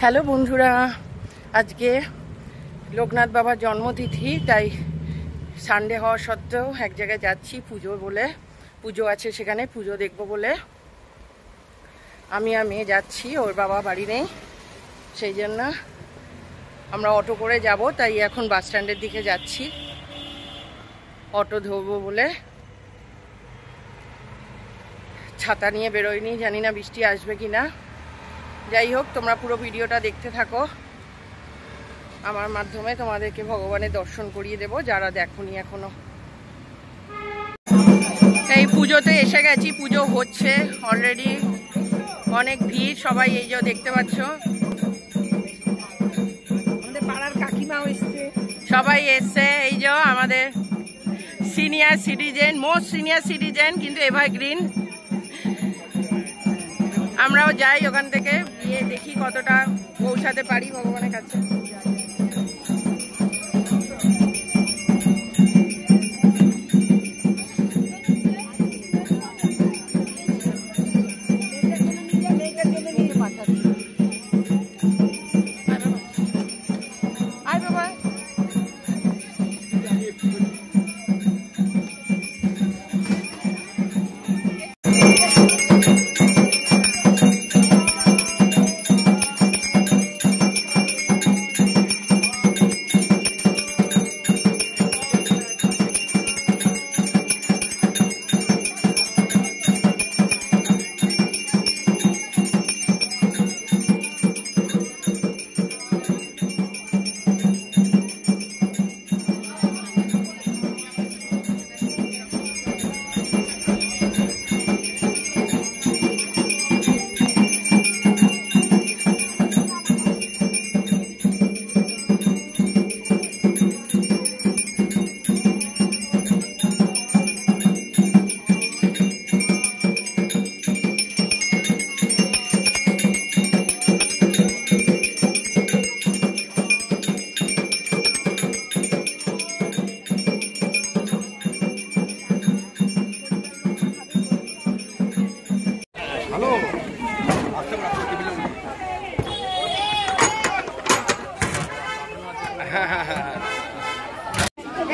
Hello বন্ধুরা, আজকে লোকনাথ বাবার জন্মতিথি, তাই সানডে হওয়া সত্ত্বেও এক জায়গায় যাচ্ছি পুজো বলে। পুজো আছে সেখানে, পুজো দেখবো বলে আমি আর মেয়ে যাচ্ছি। ওর বাবা বাড়ি নেই, সেই জন্য আমরা অটো করে যাব। তাই এখন বাস স্ট্যান্ডের দিকে যাচ্ছি অটো ধরবো বলে। ছাতা নিয়ে বেরোয়নি, জানি না বৃষ্টি আসবে কি না। যাই হোক, তোমরা পুরো ভিডিওটা দেখতে থাকো, আমার মাধ্যমে তোমাদেরকে ভগবানের দর্শন করিয়ে দেব যারা দেখোনি এখনো। এই পুজোতে এসে গেছি, পুজো হচ্ছে অলরেডি, অনেক ভিড়। সবাই এই যে দেখতে পাচ্ছ, আমাদের পাড়ার কাকিমাও এসছে, সবাই এসছে। এই যে আমাদের senior citizen, most senior citizen, কিন্তু এভারগ্রিন। আমরাও যাই ওখান থেকে, গিয়ে দেখি কতটা পৌঁছাতে পারি ভগবানের কাছে।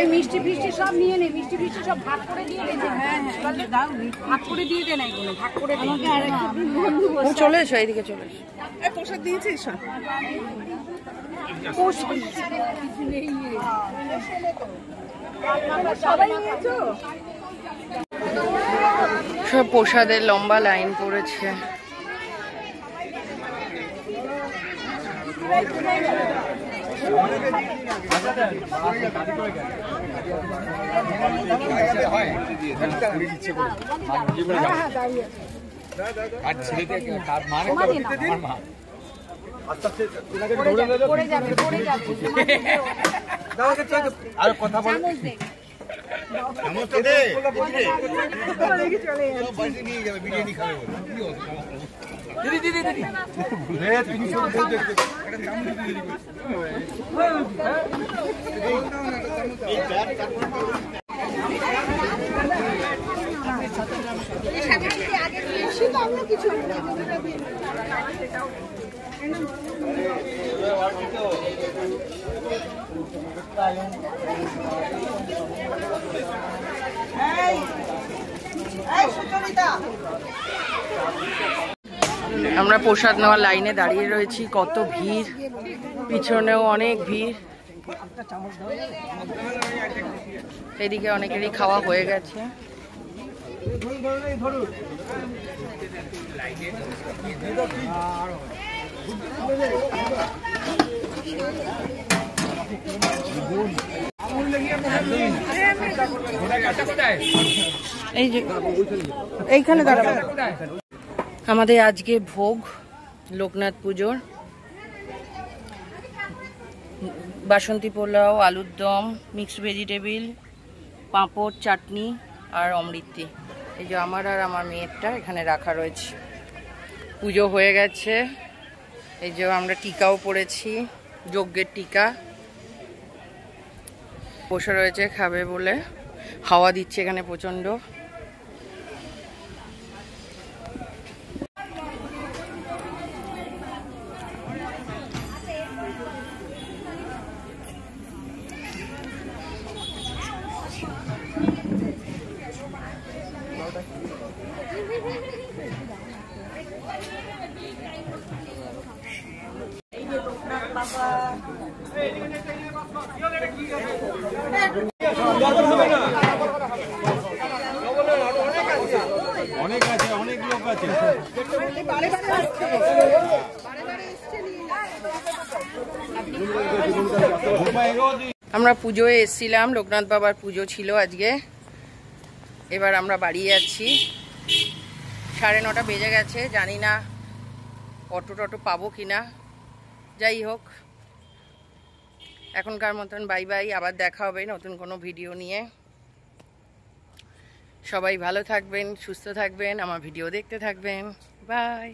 এই মিষ্টি ফিষ্টি সব নিয়ে নে, মিষ্টি ফিষ্টি সব ভাগ করে দিয়ে দে। হ্যাঁ দাও, ভাগ করে দিয়ে দে, না এগুলো ভাগ করে দে। আমাকে আরেকটা চলে এসো, এইদিকে চলে এসো। এই প্রসাদ দিয়েছিস সব? সবাই নিয়েছো? সব প্রসাদের লম্বা লাইন পড়েছে। আর কথা বল, নিয়ে যাবে, বিরিয়ানি খাবে। আমরা প্রসাদ নেওয়ার লাইনে দাঁড়িয়ে রয়েছি, কত ভিড়, পিছনেও অনেক ভিড়। এদিকে অনেকেরই খাওয়া হয়ে গেছে। এই যে এইখানে দাঁড়াবো। আমাদের আজকে ভোগ লোকনাথ পুজোর, বাসন্তী পোলাও, আলুর দম, মিক্সড ভেজিটেবিল, পাঁপড়, চাটনি আর অমৃতি। এই যে আমার আর আমার মেয়েরটা এখানে রাখা রয়েছে। পুজো হয়ে গেছে, এই যে আমরা টিকাও পড়েছি, যজ্ঞের টিকা। বসে রয়েছে খাবে বলে, হাওয়া দিচ্ছে এখানে প্রচণ্ড। অনেক আছে, অনেক লোক আছে। আমরা পুজোয় এসেছিলাম, লোকনাথ বাবার পুজো ছিল আজকে। এবার আমরা বাড়ি যাচ্ছি, 9:30 বেজে গেছে। জানি না অটো টটো পাবো কিনা। যাই হোক, এখনকার মতন বাই বাই। আবার দেখা হবে নতুন কোনো ভিডিও নিয়ে। সবাই ভালো থাকবেন, সুস্থ থাকবেন, আমার ভিডিও দেখতে থাকবেন। বাই।